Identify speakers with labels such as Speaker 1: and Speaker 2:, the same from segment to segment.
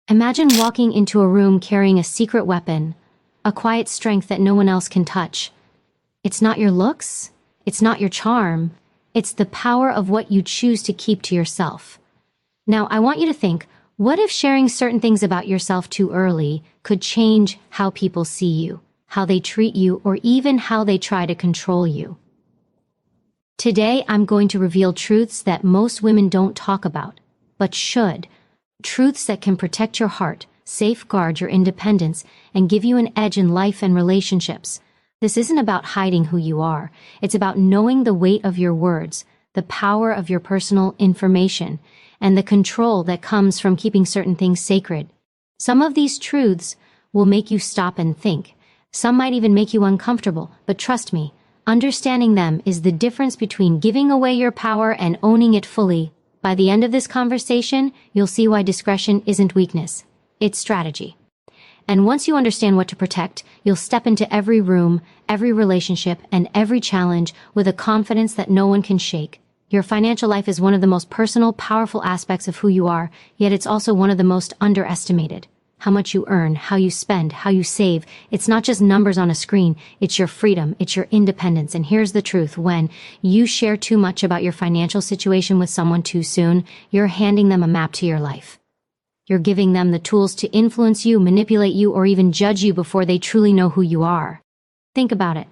Speaker 1: Imagine walking into a room carrying a secret weapon, a quiet strength that no one else can touch. It's not your looks, it's not your charm, it's the power of what you choose to keep to yourself. Now, I want you to think, what if sharing certain things about yourself too early could change how people see you, how they treat you, or even how they try to control you? Today, I'm going to reveal truths that most women don't talk about, but should. Truths that can protect your heart, safeguard your independence, and give you an edge in life and relationships. This isn't about hiding who you are. It's about knowing the weight of your words, the power of your personal information, and the control that comes from keeping certain things sacred. Some of these truths will make you stop and think. Some might even make you uncomfortable, but trust me, understanding them is the difference between giving away your power and owning it fully. By the end of this conversation, you'll see why discretion isn't weakness. It's strategy. And once you understand what to protect, you'll step into every room, every relationship, and every challenge with a confidence that no one can shake. Your financial life is one of the most personal, powerful aspects of who you are, yet it's also one of the most underestimated. How much you earn, how you spend, how you save. It's not just numbers on a screen. It's your freedom. It's your independence. And here's the truth. When you share too much about your financial situation with someone too soon, you're handing them a map to your life. You're giving them the tools to influence you, manipulate you, or even judge you before they truly know who you are. Think about it.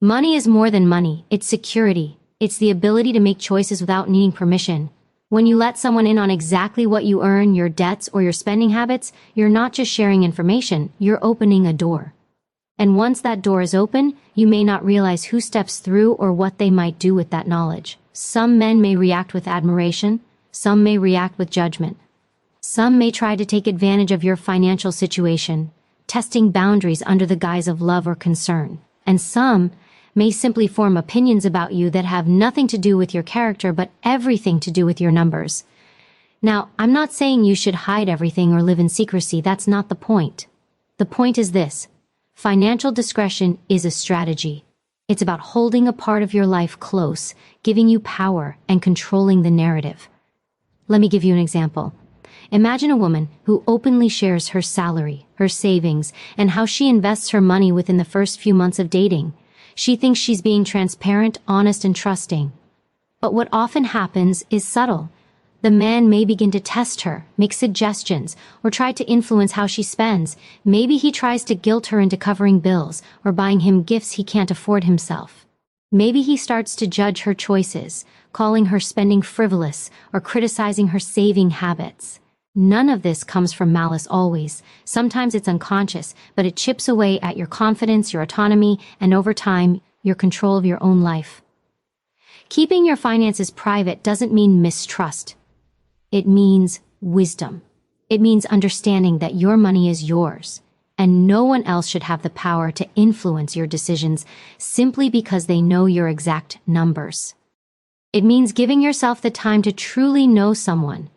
Speaker 1: Money is more than money. It's security. It's the ability to make choices without needing permission. When you let someone in on exactly what you earn, your debts, or your spending habits, you're not just sharing information, you're opening a door. And once that door is open, you may not realize who steps through or what they might do with that knowledge. Some men may react with admiration, some may react with judgment. Some may try to take advantage of your financial situation, testing boundaries under the guise of love or concern. And some may simply form opinions about you that have nothing to do with your character but everything to do with your numbers. Now, I'm not saying you should hide everything or live in secrecy. That's not the point. The point is this. Financial discretion is a strategy. It's about holding a part of your life close, giving you power, and controlling the narrative. Let me give you an example. Imagine a woman who openly shares her salary, her savings, and how she invests her money within the first few months of dating. She thinks she's being transparent, honest, and trusting. But what often happens is subtle. The man may begin to test her, make suggestions, or try to influence how she spends. Maybe he tries to guilt her into covering bills or buying him gifts he can't afford himself. Maybe he starts to judge her choices, calling her spending frivolous or criticizing her saving habits. None of this comes from malice always. Sometimes it's unconscious, but it chips away at your confidence, your autonomy, and over time, your control of your own life. Keeping your finances private doesn't mean mistrust. It means wisdom. It means understanding that your money is yours, and no one else should have the power to influence your decisions simply because they know your exact numbers. It means giving yourself the time to truly know someone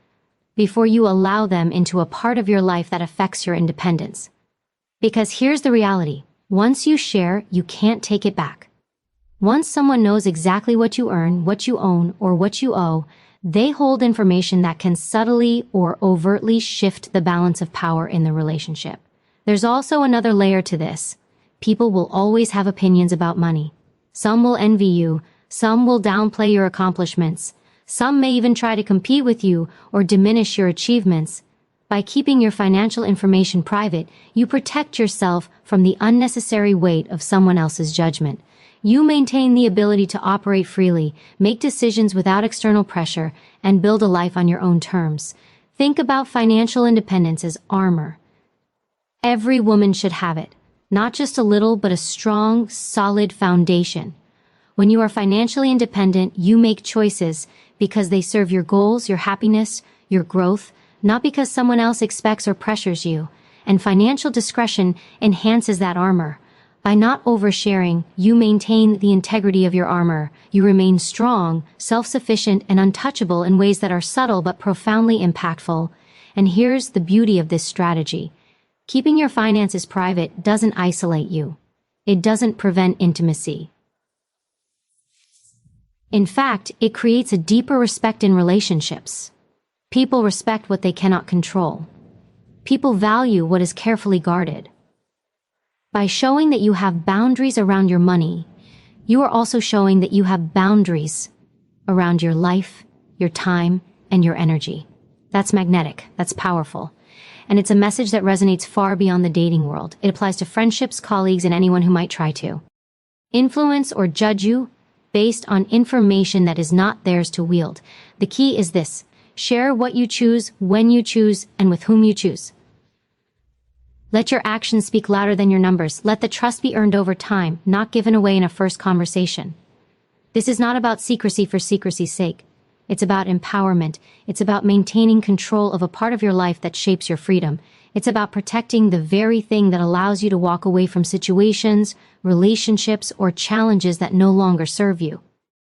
Speaker 1: before you allow them into a part of your life that affects your independence. Because here's the reality. Once you share, you can't take it back. Once someone knows exactly what you earn, what you own, or what you owe, they hold information that can subtly or overtly shift the balance of power in the relationship. There's also another layer to this. People will always have opinions about money. Some will envy you, some will downplay your accomplishments. Some may even try to compete with you or diminish your achievements. By keeping your financial information private, you protect yourself from the unnecessary weight of someone else's judgment. You maintain the ability to operate freely, make decisions without external pressure, and build a life on your own terms. Think about financial independence as armor. Every woman should have it. Not just a little, but a strong, solid foundation. When you are financially independent, you make choices because they serve your goals, your happiness, your growth, not because someone else expects or pressures you. And financial discretion enhances that armor. By not oversharing, you maintain the integrity of your armor. You remain strong, self-sufficient, and untouchable in ways that are subtle but profoundly impactful. And here's the beauty of this strategy. Keeping your finances private doesn't isolate you. It doesn't prevent intimacy. In fact, it creates a deeper respect in relationships. People respect what they cannot control. People value what is carefully guarded. By showing that you have boundaries around your money, you are also showing that you have boundaries around your life, your time, and your energy. That's magnetic. That's powerful. And it's a message that resonates far beyond the dating world. It applies to friendships, colleagues, and anyone who might try to influence or judge you based on information that is not theirs to wield. The key is this: share what you choose, when you choose, and with whom you choose. Let your actions speak louder than your numbers. Let the trust be earned over time, not given away in a first conversation. This is not about secrecy for secrecy's sake. It's about empowerment. It's about maintaining control of a part of your life that shapes your freedom. It's about protecting the very thing that allows you to walk away from situations, relationships, or challenges that no longer serve you.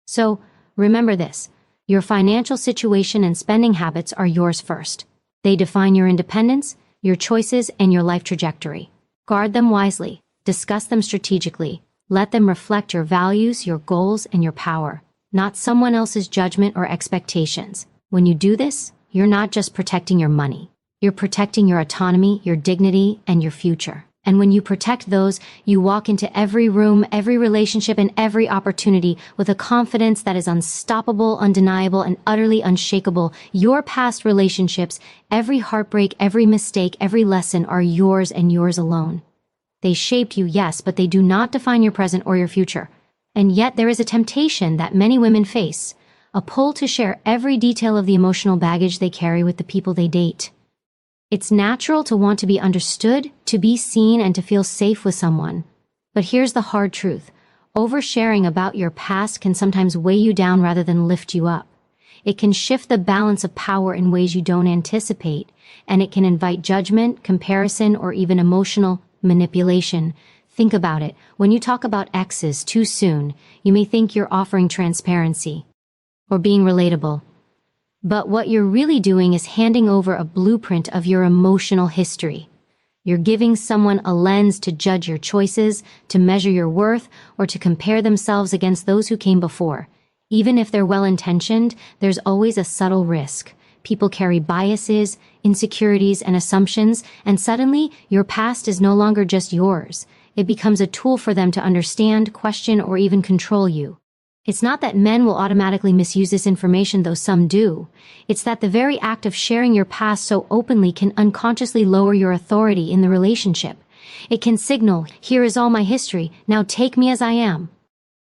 Speaker 1: So, remember this: your financial situation and spending habits are yours first. They define your independence, your choices, and your life trajectory. Guard them wisely. Discuss them strategically. Let them reflect your values, your goals, and your power, not someone else's judgment or expectations. When you do this, you're not just protecting your money. You're protecting your autonomy, your dignity, and your future. And when you protect those, you walk into every room, every relationship, and every opportunity with a confidence that is unstoppable, undeniable, and utterly unshakable. Your past relationships, every heartbreak, every mistake, every lesson are yours and yours alone. They shaped you, yes, but they do not define your present or your future. And yet there is a temptation that many women face, a pull to share every detail of the emotional baggage they carry with the people they date. It's natural to want to be understood, to be seen, and to feel safe with someone. But here's the hard truth: oversharing about your past can sometimes weigh you down rather than lift you up. It can shift the balance of power in ways you don't anticipate, and it can invite judgment, comparison, or even emotional manipulation. Think about it. When you talk about exes too soon, you may think you're offering transparency or being relatable. But what you're really doing is handing over a blueprint of your emotional history. You're giving someone a lens to judge your choices, to measure your worth, or to compare themselves against those who came before. Even if they're well-intentioned, there's always a subtle risk. People carry biases, insecurities, and assumptions, and suddenly your past is no longer just yours. It becomes a tool for them to understand, question, or even control you. It's not that men will automatically misuse this information, though some do. It's that the very act of sharing your past so openly can unconsciously lower your authority in the relationship. It can signal, "Here is all my history, now take me as I am."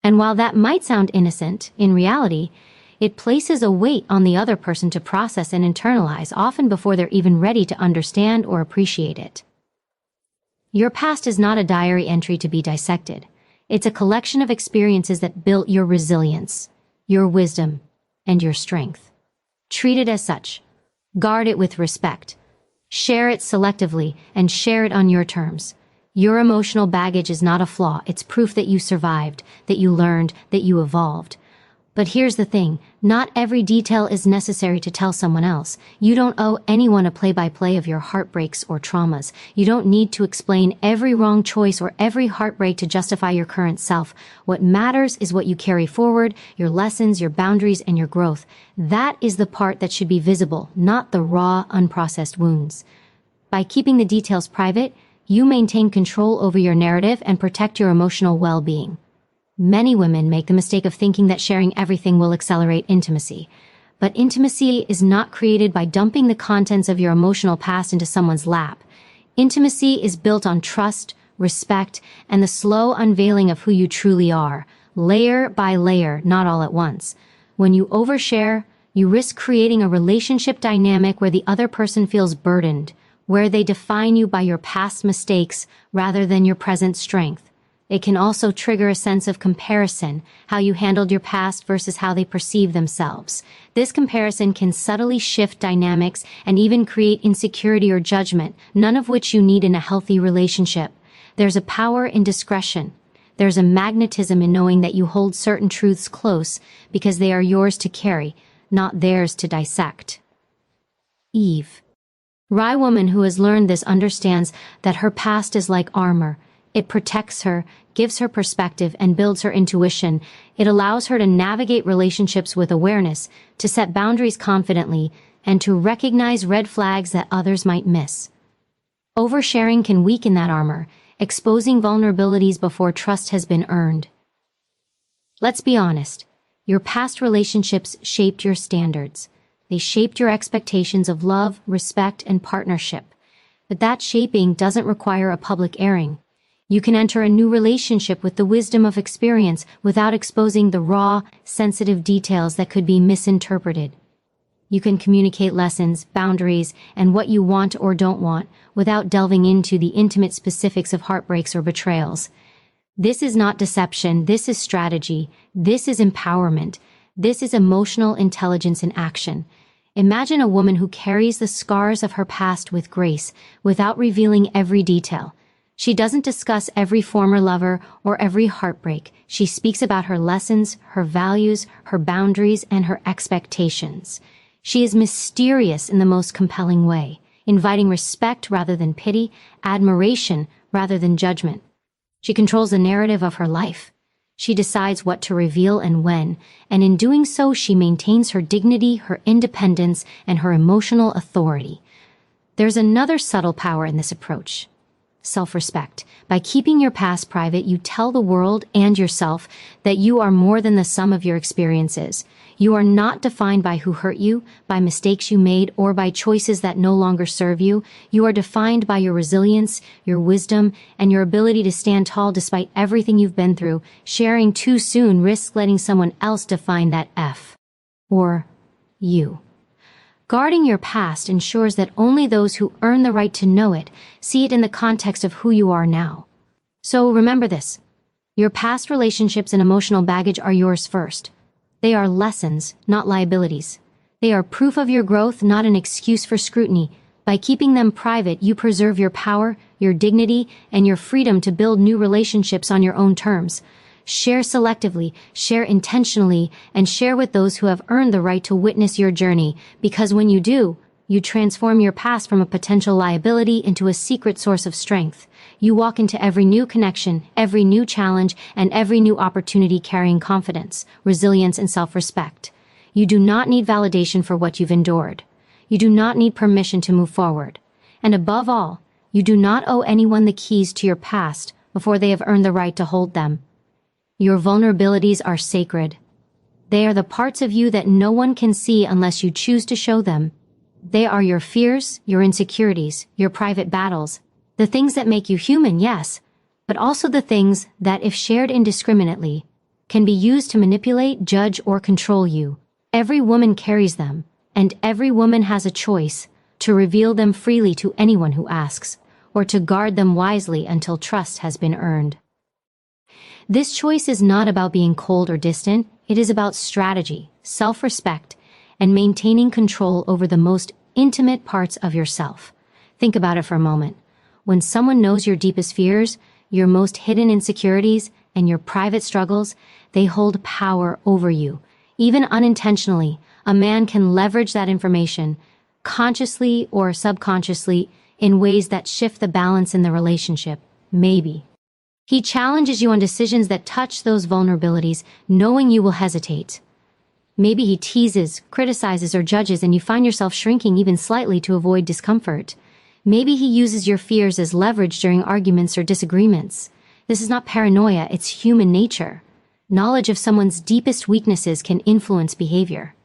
Speaker 1: And while that might sound innocent, in reality, it places a weight on the other person to process and internalize, often before they're even ready to understand or appreciate it. Your past is not a diary entry to be dissected. It's a collection of experiences that built your resilience, your wisdom, and your strength. Treat it as such. Guard it with respect. Share it selectively, and share it on your terms. Your emotional baggage is not a flaw. It's proof that you survived, that you learned, that you evolved. But here's the thing: not every detail is necessary to tell someone else. You don't owe anyone a play-by-play of your heartbreaks or traumas. You don't need to explain every wrong choice or every heartbreak to justify your current self. What matters is what you carry forward, your lessons, your boundaries, and your growth. That is the part that should be visible, not the raw, unprocessed wounds. By keeping the details private, you maintain control over your narrative and protect your emotional well-being. Many women make the mistake of thinking that sharing everything will accelerate intimacy. But intimacy is not created by dumping the contents of your emotional past into someone's lap. Intimacy is built on trust, respect, and the slow unveiling of who you truly are, layer by layer, not all at once. When you overshare, you risk creating a relationship dynamic where the other person feels burdened, where they define you by your past mistakes rather than your present strength. It can also trigger a sense of comparison, how you handled your past versus how they perceive themselves. This comparison can subtly shift dynamics and even create insecurity or judgment, none of which you need in a healthy relationship. There's a power in discretion. There's a magnetism in knowing that you hold certain truths close because they are yours to carry, not theirs to dissect. Eve. Rye woman who has learned this understands that her past is like armor. It protects her, gives her perspective, and builds her intuition. It allows her to navigate relationships with awareness, to set boundaries confidently, and to recognize red flags that others might miss. Oversharing can weaken that armor, exposing vulnerabilities before trust has been earned. Let's be honest. Your past relationships shaped your standards. They shaped your expectations of love, respect, and partnership. But that shaping doesn't require a public airing. You can enter a new relationship with the wisdom of experience without exposing the raw, sensitive details that could be misinterpreted. You can communicate lessons, boundaries, and what you want or don't want without delving into the intimate specifics of heartbreaks or betrayals. This is not deception, this is strategy, this is empowerment, this is emotional intelligence in action. Imagine a woman who carries the scars of her past with grace, without revealing every detail. She doesn't discuss every former lover or every heartbreak. She speaks about her lessons, her values, her boundaries, and her expectations. She is mysterious in the most compelling way, inviting respect rather than pity, admiration rather than judgment. She controls the narrative of her life. She decides what to reveal and when, and in doing so she maintains her dignity, her independence, and her emotional authority. There's another subtle power in this approach. Self-respect. By keeping your past private, you tell the world and yourself that you are more than the sum of your experiences. You are not defined by who hurt you, by mistakes you made, or by choices that no longer serve you. You are defined by your resilience, your wisdom, and your ability to stand tall despite everything you've been through. Sharing too soon risks letting someone else define that F. Or you. Guarding your past ensures that only those who earn the right to know it see it in the context of who you are now. So remember this. Your past relationships and emotional baggage are yours first. They are lessons, not liabilities. They are proof of your growth, not an excuse for scrutiny. By keeping them private, you preserve your power, your dignity, and your freedom to build new relationships on your own terms. Share selectively, share intentionally, and share with those who have earned the right to witness your journey, because when you do, you transform your past from a potential liability into a secret source of strength. You walk into every new connection, every new challenge, and every new opportunity carrying confidence, resilience, and self-respect. You do not need validation for what you've endured. You do not need permission to move forward. And above all, you do not owe anyone the keys to your past before they have earned the right to hold them. Your vulnerabilities are sacred. They are the parts of you that no one can see unless you choose to show them. They are your fears, your insecurities, your private battles, the things that make you human, yes, but also the things that, if shared indiscriminately, can be used to manipulate, judge, or control you. Every woman carries them, and every woman has a choice to reveal them freely to anyone who asks, or to guard them wisely until trust has been earned. This choice is not about being cold or distant. It is about strategy, self-respect, and maintaining control over the most intimate parts of yourself. Think about it for a moment. When someone knows your deepest fears, your most hidden insecurities, and your private struggles, they hold power over you. Even unintentionally, a man can leverage that information, consciously or subconsciously, in ways that shift the balance in the relationship. Maybe. He challenges you on decisions that touch those vulnerabilities, knowing you will hesitate. Maybe he teases, criticizes, or judges, and you find yourself shrinking even slightly to avoid discomfort. Maybe he uses your fears as leverage during arguments or disagreements. This is not paranoia, it's human nature. Knowledge of someone's deepest weaknesses can influence behavior.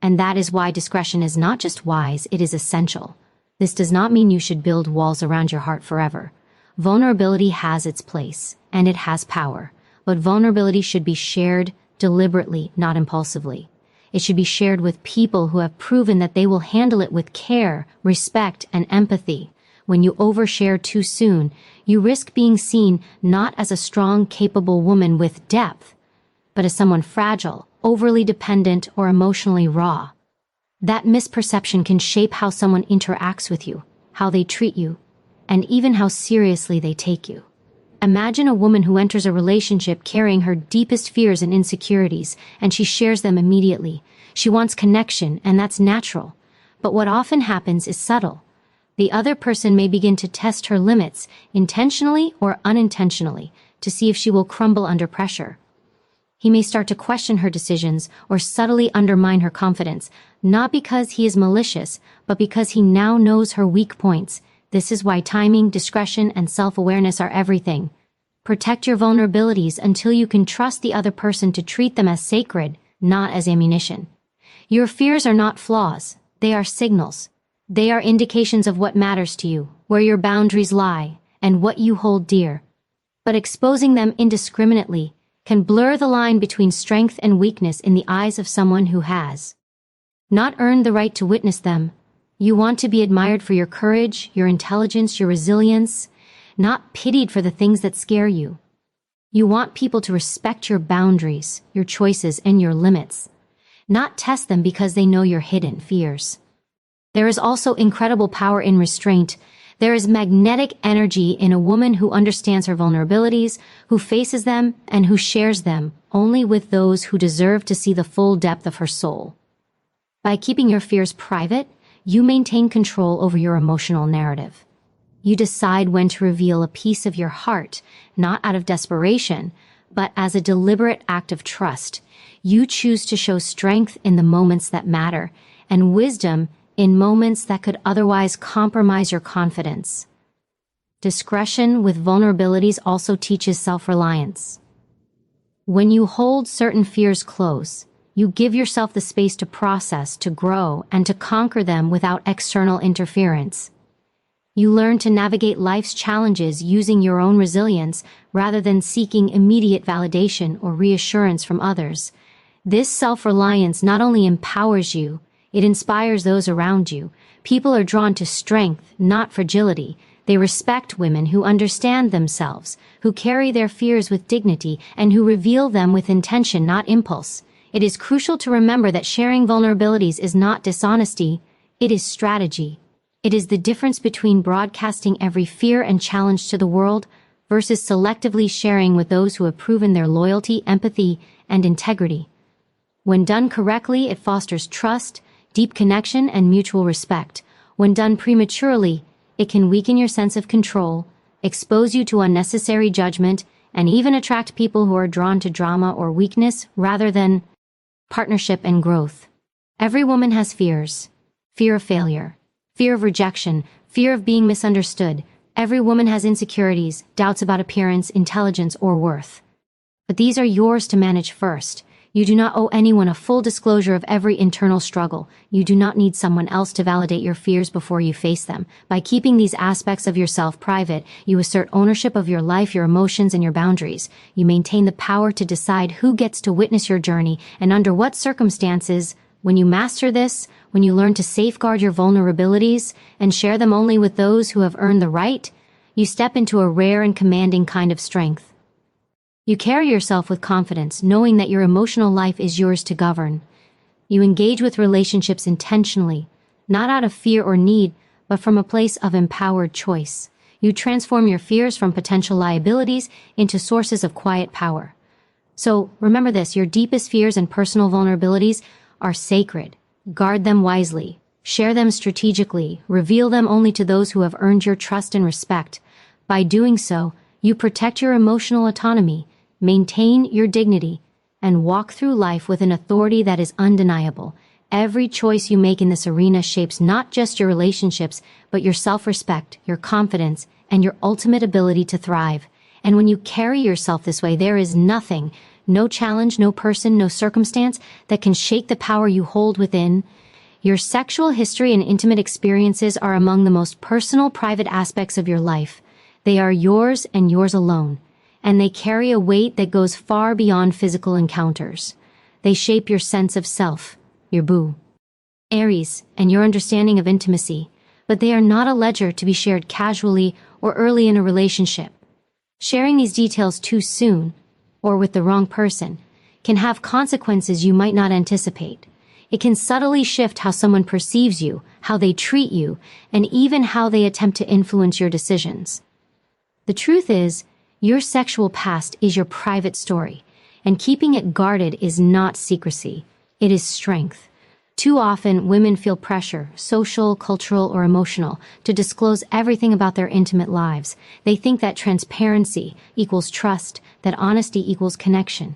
Speaker 1: And that is why discretion is not just wise, it is essential. This does not mean you should build walls around your heart forever. Vulnerability has its place, and it has power. But vulnerability should be shared deliberately, not impulsively. It should be shared with people who have proven that they will handle it with care, respect, and empathy. When you overshare too soon, you risk being seen not as a strong, capable woman with depth, but as someone fragile, overly dependent, or emotionally raw. That misperception can shape how someone interacts with you, how they treat you, and even how seriously they take you. Imagine a woman who enters a relationship carrying her deepest fears and insecurities, and she shares them immediately. She wants connection, and that's natural. But what often happens is subtle. The other person may begin to test her limits, intentionally or unintentionally, to see if she will crumble under pressure. He may start to question her decisions or subtly undermine her confidence, not because he is malicious, but because he now knows her weak points. This is why timing, discretion, and self-awareness are everything. Protect your vulnerabilities until you can trust the other person to treat them as sacred, not as ammunition. Your fears are not flaws. They are signals. They are indications of what matters to you, where your boundaries lie, and what you hold dear. But exposing them indiscriminately can blur the line between strength and weakness in the eyes of someone who has not earned the right to witness them. You want to be admired for your courage, your intelligence, your resilience, not pitied for the things that scare you. You want people to respect your boundaries, your choices, and your limits, not test them because they know your hidden fears. There is also incredible power in restraint. There is magnetic energy in a woman who understands her vulnerabilities, who faces them, and who shares them only with those who deserve to see the full depth of her soul. By keeping your fears private, you maintain control over your emotional narrative. You decide when to reveal a piece of your heart, not out of desperation, but as a deliberate act of trust. You choose to show strength in the moments that matter, and wisdom in moments that could otherwise compromise your confidence. Discretion with vulnerabilities also teaches self-reliance. When you hold certain fears close, you give yourself the space to process, to grow, and to conquer them without external interference. You learn to navigate life's challenges using your own resilience rather than seeking immediate validation or reassurance from others. This self-reliance not only empowers you, it inspires those around you. People are drawn to strength, not fragility. They respect women who understand themselves, who carry their fears with dignity, and who reveal them with intention, not impulse. It is crucial to remember that sharing vulnerabilities is not dishonesty, it is strategy. It is the difference between broadcasting every fear and challenge to the world versus selectively sharing with those who have proven their loyalty, empathy, and integrity. When done correctly, it fosters trust, deep connection, and mutual respect. When done prematurely, it can weaken your sense of control, expose you to unnecessary judgment, and even attract people who are drawn to drama or weakness rather than partnership and growth. Every woman has fears. Fear of failure, fear of rejection, fear of being misunderstood. Every woman has insecurities, doubts about appearance, intelligence, or worth. But these are yours to manage first. You do not owe anyone a full disclosure of every internal struggle. You do not need someone else to validate your fears before you face them. By keeping these aspects of yourself private, you assert ownership of your life, your emotions, and your boundaries. You maintain the power to decide who gets to witness your journey and under what circumstances. When you master this, when you learn to safeguard your vulnerabilities and share them only with those who have earned the right, you step into a rare and commanding kind of strength. You carry yourself with confidence, knowing that your emotional life is yours to govern. You engage with relationships intentionally, not out of fear or need, but from a place of empowered choice. You transform your fears from potential liabilities into sources of quiet power. So remember this, your deepest fears and personal vulnerabilities are sacred. Guard them wisely. Share them strategically. Reveal them only to those who have earned your trust and respect. By doing so, you protect your emotional autonomy, maintain your dignity, and walk through life with an authority that is undeniable. Every choice you make in this arena shapes not just your relationships, but your self-respect, your confidence, and your ultimate ability to thrive. And when you carry yourself this way, there is nothing, no challenge, no person, no circumstance that can shake the power you hold within. Your sexual history and intimate experiences are among the most personal, private aspects of your life. They are yours and yours alone, and they carry a weight that goes far beyond physical encounters. They shape your sense of self, your boo, Aries, and your understanding of intimacy, but they are not a ledger to be shared casually or early in a relationship. Sharing these details too soon, or with the wrong person, can have consequences you might not anticipate. It can subtly shift how someone perceives you, how they treat you, and even how they attempt to influence your decisions. The truth is, your sexual past is your private story, and keeping it guarded is not secrecy, it is strength. Too often, women feel pressure, social, cultural, or emotional, to disclose everything about their intimate lives. They think that transparency equals trust, that honesty equals connection.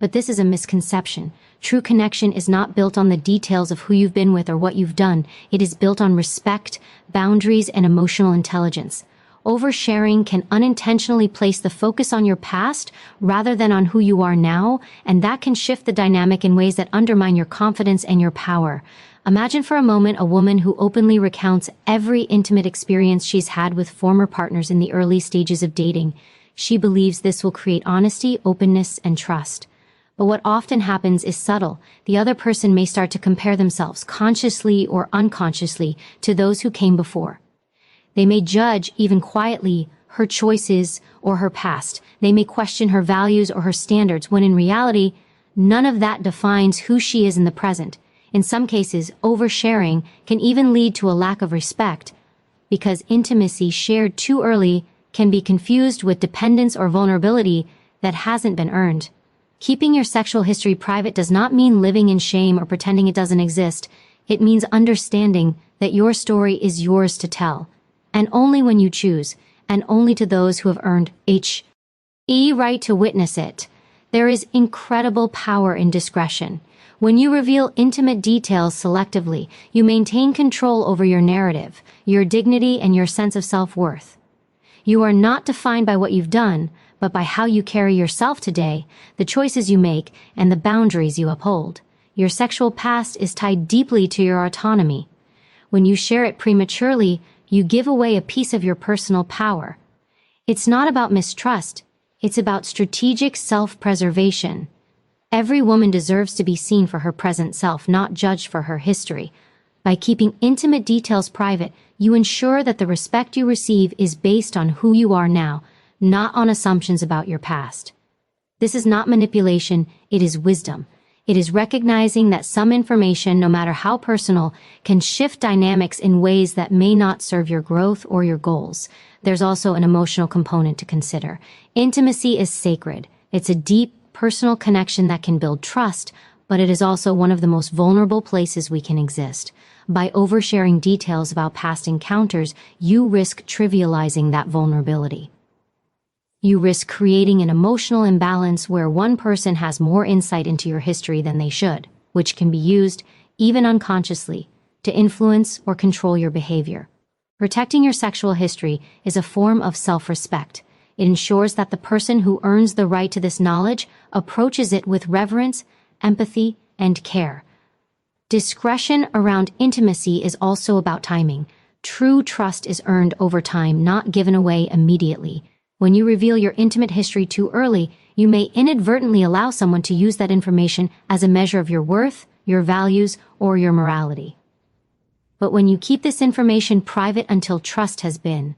Speaker 1: But this is a misconception. True connection is not built on the details of who you've been with or what you've done. It is built on respect, boundaries, and emotional intelligence. Oversharing can unintentionally place the focus on your past rather than on who you are now, and that can shift the dynamic in ways that undermine your confidence and your power. Imagine for a moment a woman who openly recounts every intimate experience she's had with former partners in the early stages of dating. She believes this will create honesty, openness, and trust. But what often happens is subtle. The other person may start to compare themselves, consciously or unconsciously, to those who came before. They may judge, even quietly, her choices or her past. They may question her values or her standards, when in reality, none of that defines who she is in the present. In some cases, oversharing can even lead to a lack of respect, because intimacy shared too early can be confused with dependence or vulnerability that hasn't been earned. Keeping your sexual history private does not mean living in shame or pretending it doesn't exist. It means understanding that your story is yours to tell, and only when you choose, and only to those who have earned the right to witness it. There is incredible power in discretion. When you reveal intimate details selectively, you maintain control over your narrative, your dignity, and your sense of self-worth. You are not defined by what you've done, but by how you carry yourself today, the choices you make, and the boundaries you uphold. Your sexual past is tied deeply to your autonomy. When you share it prematurely, you give away a piece of your personal power. It's not about mistrust, it's about strategic self-preservation. Every woman deserves to be seen for her present self, not judged for her history. By keeping intimate details private, you ensure that the respect you receive is based on who you are now, not on assumptions about your past. This is not manipulation, it is wisdom. It is recognizing that some information, no matter how personal, can shift dynamics in ways that may not serve your growth or your goals. There's also an emotional component to consider. Intimacy is sacred. It's a deep, personal connection that can build trust, but it is also one of the most vulnerable places we can exist. By oversharing details about past encounters, you risk trivializing that vulnerability. You risk creating an emotional imbalance where one person has more insight into your history than they should, which can be used, even unconsciously, to influence or control your behavior. Protecting your sexual history is a form of self-respect. It ensures that the person who earns the right to this knowledge approaches it with reverence, empathy, and care. Discretion around intimacy is also about timing. True trust is earned over time, not given away immediately. When you reveal your intimate history too early, you may inadvertently allow someone to use that information as a measure of your worth, your values, or your morality. But when you keep this information private until trust has been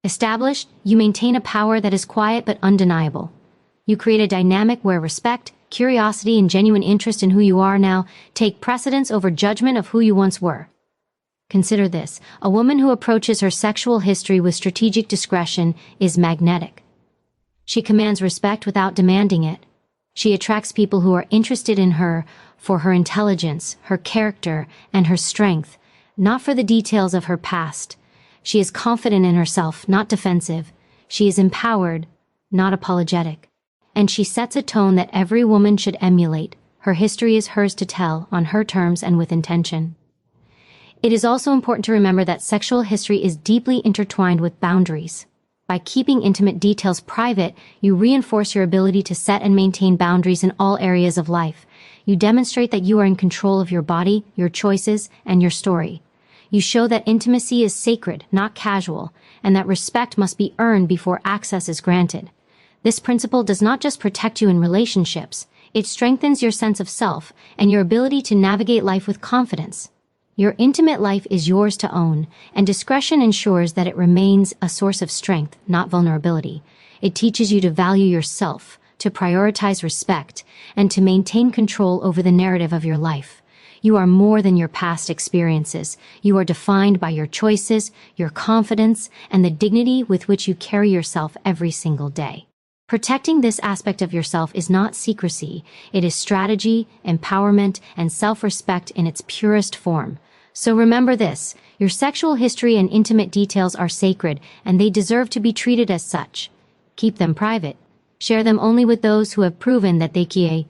Speaker 1: established, you maintain a power that is quiet but undeniable. You create a dynamic where respect, curiosity, and genuine interest in who you are now take precedence over judgment of who you once were. Consider this: a woman who approaches her sexual history with strategic discretion is magnetic. She commands respect without demanding it. She attracts people who are interested in her for her intelligence, her character, and her strength, not for the details of her past. She is confident in herself, not defensive. She is empowered, not apologetic. And she sets a tone that every woman should emulate. Her history is hers to tell, on her terms and with intention. It is also important to remember that sexual history is deeply intertwined with boundaries. By keeping intimate details private, you reinforce your ability to set and maintain boundaries in all areas of life. You demonstrate that you are in control of your body, your choices, and your story. You show that intimacy is sacred, not casual, and that respect must be earned before access is granted. This principle does not just protect you in relationships, it strengthens your sense of self and your ability to navigate life with confidence. Your intimate life is yours to own, and discretion ensures that it remains a source of strength, not vulnerability. It teaches you to value yourself, to prioritize respect, and to maintain control over the narrative of your life. You are more than your past experiences. You are defined by your choices, your confidence, and the dignity with which you carry yourself every single day. Protecting this aspect of yourself is not secrecy. It is strategy, empowerment, and self-respect in its purest form. So remember this: your sexual history and intimate details are sacred, and they deserve to be treated as such. Keep them private, Share them only with those who have proven that they can.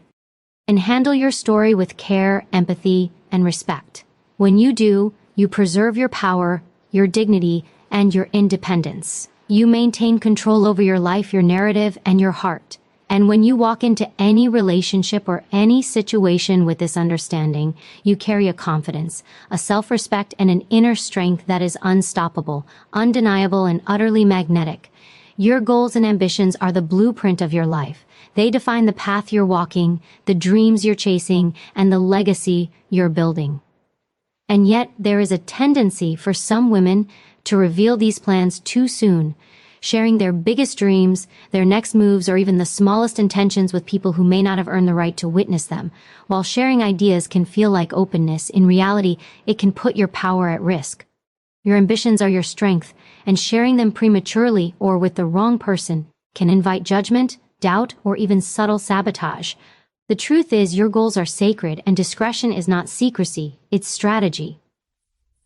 Speaker 1: And handle your story with care, empathy, and respect. When you do, you preserve your power, your dignity, and your independence. You maintain control over your life, your narrative, and your heart. And when you walk into any relationship or any situation with this understanding, you carry a confidence, a self-respect, and an inner strength that is unstoppable, undeniable, and utterly magnetic. Your goals and ambitions are the blueprint of your life. They define the path you're walking, the dreams you're chasing, and the legacy you're building. And yet, there is a tendency for some women to reveal these plans too soon, sharing their biggest dreams, their next moves, or even the smallest intentions with people who may not have earned the right to witness them. While sharing ideas can feel like openness, in reality, it can put your power at risk. Your ambitions are your strength, and sharing them prematurely or with the wrong person can invite judgment, doubt, or even subtle sabotage. The truth is, your goals are sacred, and discretion is not secrecy, it's strategy.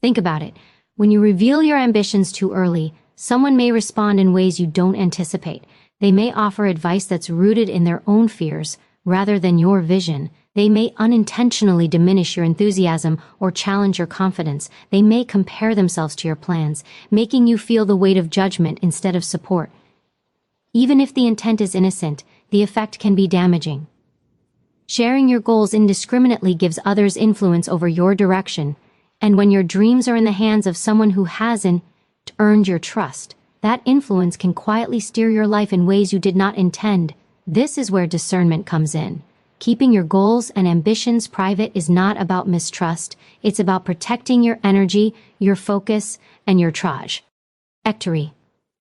Speaker 1: Think about it. When you reveal your ambitions too early, someone may respond in ways you don't anticipate. They may offer advice that's rooted in their own fears rather than your vision. They may unintentionally diminish your enthusiasm or challenge your confidence. They may compare themselves to your plans, making you feel the weight of judgment instead of support. Even if the intent is innocent, the effect can be damaging. Sharing your goals indiscriminately gives others influence over your direction, and when your dreams are in the hands of someone who hasn't earned your trust, that influence can quietly steer your life in ways you did not intend. This is where discernment comes in. Keeping your goals and ambitions private is not about mistrust, it's about protecting your energy, your focus, and your trajectory.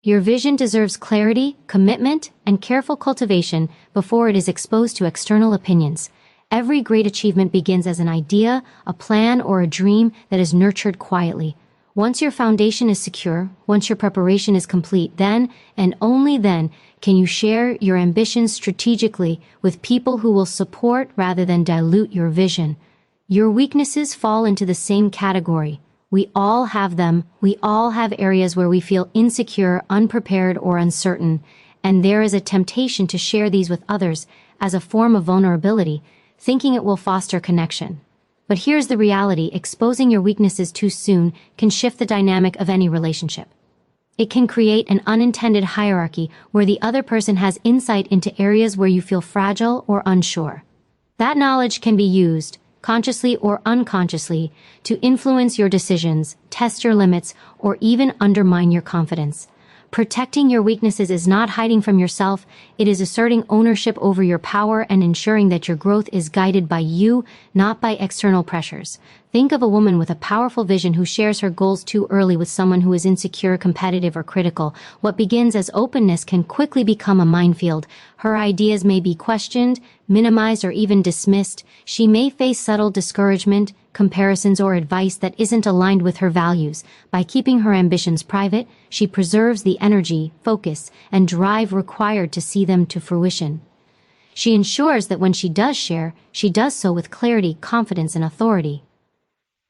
Speaker 1: Your vision deserves clarity, commitment, and careful cultivation before it is exposed to external opinions. Every great achievement begins as an idea, a plan, or a dream that is nurtured quietly. Once your foundation is secure, once your preparation is complete, then, and only then, can you share your ambitions strategically with people who will support rather than dilute your vision. Your weaknesses fall into the same category. We all have them. We all have areas where we feel insecure, unprepared, or uncertain, and there is a temptation to share these with others as a form of vulnerability, thinking it will foster connection. But here's the reality: exposing your weaknesses too soon can shift the dynamic of any relationship. It can create an unintended hierarchy where the other person has insight into areas where you feel fragile or unsure. That knowledge can be used, consciously or unconsciously, to influence your decisions, test your limits, or even undermine your confidence. Protecting your weaknesses is not hiding from yourself, it is asserting ownership over your power and ensuring that your growth is guided by you, not by external pressures. Think of a woman with a powerful vision who shares her goals too early with someone who is insecure, competitive, or critical. What begins as openness can quickly become a minefield. Her ideas may be questioned, minimized, or even dismissed. She may face subtle discouragement, comparisons, or advice that isn't aligned with her values. By keeping her ambitions private, she preserves the energy, focus, and drive required to see them to fruition. She ensures that when she does share, she does so with clarity, confidence, and authority.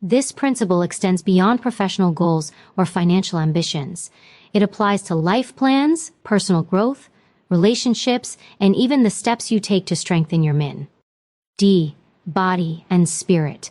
Speaker 1: This principle extends beyond professional goals or financial ambitions. It applies to life plans, personal growth, relationships, and even the steps you take to strengthen your body, and spirit.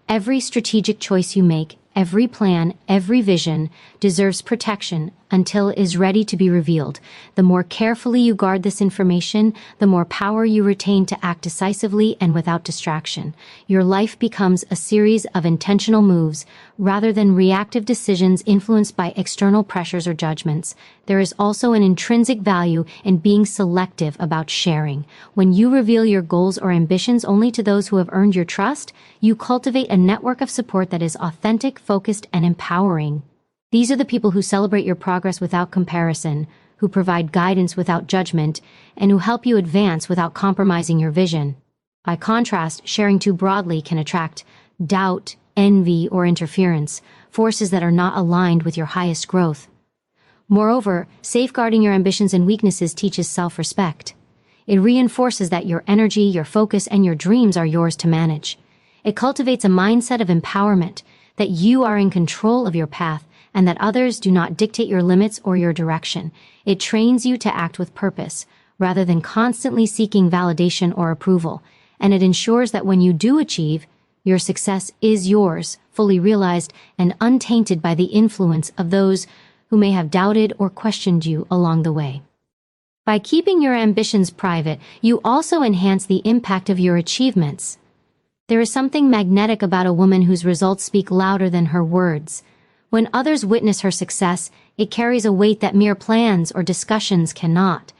Speaker 1: Every strategic choice you make, every plan, every vision deserves protection until it is ready to be revealed. The more carefully you guard this information, the more power you retain to act decisively and without distraction. Your life becomes a series of intentional moves rather than reactive decisions influenced by external pressures or judgments. There is also an intrinsic value in being selective about sharing. When you reveal your goals or ambitions only to those who have earned your trust, you cultivate a network of support that is authentic, focused, and empowering. These are the people who celebrate your progress without comparison, who provide guidance without judgment, and who help you advance without compromising your vision. By contrast, sharing too broadly can attract doubt, envy, or interference, forces that are not aligned with your highest growth. Moreover, safeguarding your ambitions and weaknesses teaches self-respect. It reinforces that your energy, your focus, and your dreams are yours to manage. It cultivates a mindset of empowerment, that you are in control of your path, and that others do not dictate your limits or your direction. It trains you to act with purpose, rather than constantly seeking validation or approval, and it ensures that when you do achieve, your success is yours, fully realized and untainted by the influence of those who may have doubted or questioned you along the way. By keeping your ambitions private, you also enhance the impact of your achievements. There is something magnetic about a woman whose results speak louder than her words. When others witness her success, it carries a weight that mere plans or discussions cannot.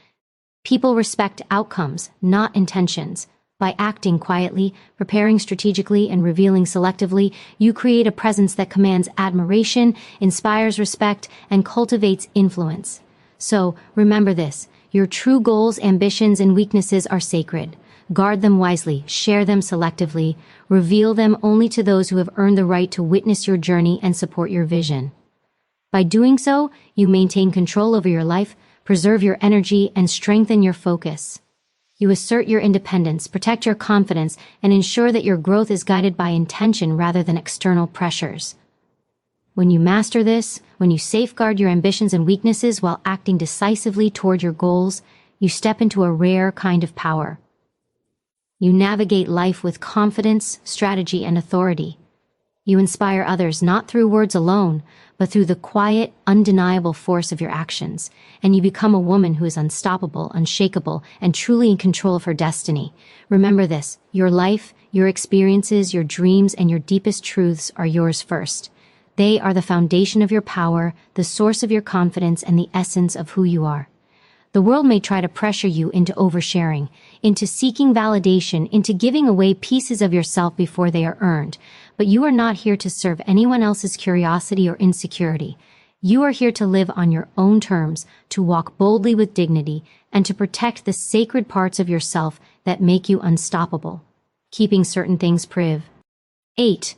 Speaker 1: People respect outcomes, not intentions. By acting quietly, preparing strategically, and revealing selectively, you create a presence that commands admiration, inspires respect, and cultivates influence. So, remember this: your true goals, ambitions, and weaknesses are sacred. Guard them wisely, share them selectively, reveal them only to those who have earned the right to witness your journey and support your vision. By doing so, you maintain control over your life, preserve your energy, and strengthen your focus. You assert your independence, protect your confidence, and ensure that your growth is guided by intention rather than external pressures. When you master this, when you safeguard your ambitions and weaknesses while acting decisively toward your goals, you step into a rare kind of power. You navigate life with confidence, strategy, and authority. You inspire others not through words alone, but through the quiet, undeniable force of your actions, and you become a woman who is unstoppable, unshakable, and truly in control of her destiny. Remember this: your life, your experiences, your dreams, and your deepest truths are yours first. They are the foundation of your power, the source of your confidence, and the essence of who you are. The world may try to pressure you into oversharing, into seeking validation, into giving away pieces of yourself before they are earned. But you are not here to serve anyone else's curiosity or insecurity. You are here to live on your own terms, to walk boldly with dignity, and to protect the sacred parts of yourself that make you unstoppable. Keeping certain things priv. 8.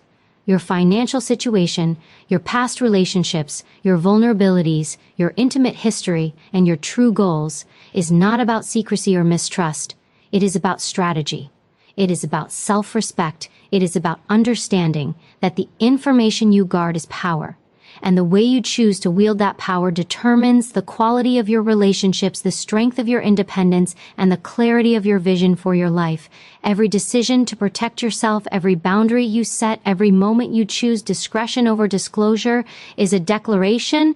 Speaker 1: Your financial situation, your past relationships, your vulnerabilities, your intimate history, and your true goals is not about secrecy or mistrust. It is about strategy. It is about self-respect. It is about understanding that the information you guard is power, and the way you choose to wield that power determines the quality of your relationships, the strength of your independence, and the clarity of your vision for your life. Every decision to protect yourself, every boundary you set, every moment you choose discretion over disclosure is a declaration: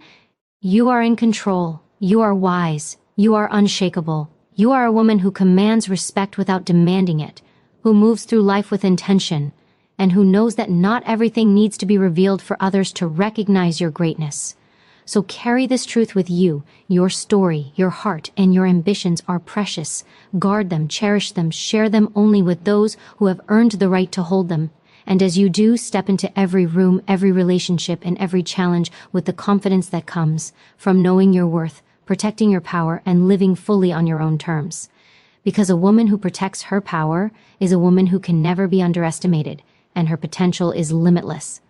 Speaker 1: you are in control, you are wise, you are unshakable. You are a woman who commands respect without demanding it, who moves through life with intention, and who knows that not everything needs to be revealed for others to recognize your greatness. So carry this truth with you. Your story, your heart, and your ambitions are precious. Guard them, cherish them, share them only with those who have earned the right to hold them. And as you do, step into every room, every relationship, and every challenge with the confidence that comes from knowing your worth, protecting your power, and living fully on your own terms. Because a woman who protects her power is a woman who can never be underestimated, and her potential is limitless.